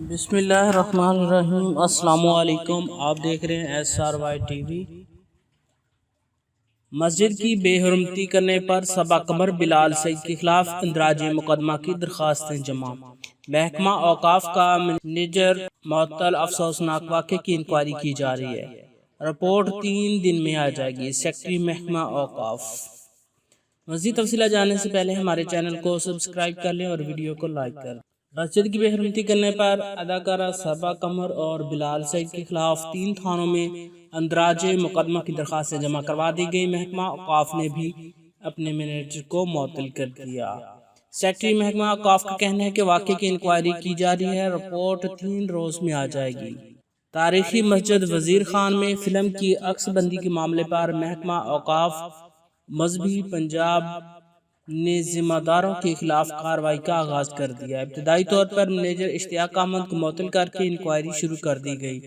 بسم اللہ الرحمن الرحیم۔ السلام علیکم، آپ دیکھ رہے ہیں SRY TV۔ مسجد کی بے حرمتی کرنے پر صبا قمر بلال سعید کے خلاف اندراج مقدمہ کی درخواستیں جمع۔ محکمہ اوقاف کا منیجر معطل، افسوسناک واقعے کی انکوائری کی جا رہی ہے۔ رپورٹ 3 دن میں آ جائے گی، سیکرٹری محکمہ اوقاف۔ مزید تفصیلات جاننے سے پہلے ہمارے چینل کو سبسکرائب کر لیں اور ویڈیو کو لائک کر لیں۔ مسجد کی بے حرمتی کرنے پر اداکارہ صبا قمر اور بلال سعید کے خلاف 3 تھانوں میں اندراج مقدمہ کی درخواستیں جمع کروا دی گئی۔ محکمہ اوقاف نے بھی اپنے منیجر کو معطل کر دیا۔ سیکرٹری محکمہ اوقاف کا کہنا ہے کہ واقعے کی انکوائری کی جا رہی ہے، رپورٹ 3 روز میں آ جائے گی۔ تاریخی مسجد وزیر خان میں فلم کی عکس بندی کے معاملے پر محکمہ اوقاف مذہبی پنجاب نے ذمہ داروں کے خلاف کارروائی کا آغاز کر دیا۔ ابتدائی طور پر منیجر اشتیاق احمد کو معطل کر کے انکوائری شروع کر دی گئی۔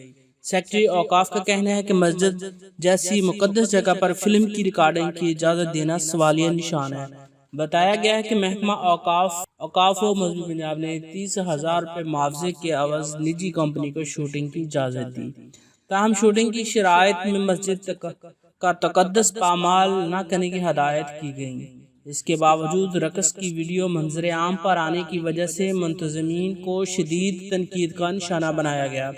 سیکرٹری اوقاف کا کہنا ہے کہ مسجد جیسی مقدس جگہ پر فلم کی ریکارڈنگ کی اجازت دینا سوالیہ نشان ہے۔ بتایا گیا ہے کہ محکمہ اوقاف و مذہبی پنجاب نے 30,000 روپے معاوضے کے عوض نجی کمپنی کو شوٹنگ کی اجازت دی، تاہم شوٹنگ کی شرائط میں مسجد کا تقدس پامال نہ کرنے کی ہدایت کی گئی۔ اس کے باوجود رقص کی ویڈیو منظر عام پر آنے کی وجہ سے منتظمین کو شدید تنقید کا نشانہ بنایا گیا۔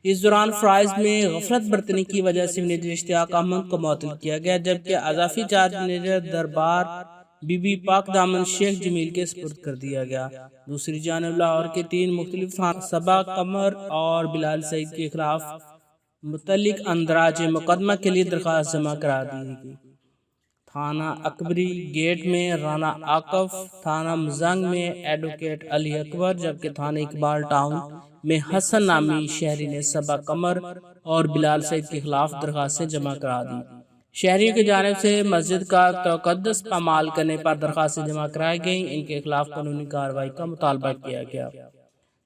اس دوران فرائض میں غفلت برتنے کی وجہ سے منیجر اشتیاق احمد کو معطل کیا گیا، جبکہ اضافی چارج منیجر دربار بی بی پاک دامن شیخ جمیل کے سپرد کر دیا گیا۔ دوسری جانب لاہور کے 3 مختلف تھانوں صبا قمر اور بلال سعید کے خلاف متعلق اندراج مقدمہ کے لیے درخواست جمع کرا دی گئی۔ تھانہ اکبری گیٹ میں رانا عاقف، تھانہ مزنگ میں ایڈوکیٹ علی اکبر، جبکہ تھانہ اقبال ٹاؤن میں حسن نامی شہری نے صبا قمر اور بلال سعید کے خلاف درخواستیں جمع کرا دی۔ شہریوں کی جانب سے مسجد کا تقدس پامال کرنے پر درخواستیں جمع کرائی گئیں، ان کے خلاف قانونی کارروائی کا مطالبہ کیا گیا۔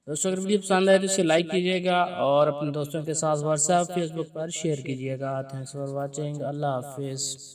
دوستوں اگر ویڈیو پسند آئے تو اسے لائک کیجیے گا اور اپنے دوستوں کے ساتھ واٹس ایپ، فیس بک پر شیئر کیجیے گا۔ Thanks for watching. اللہ حافظ۔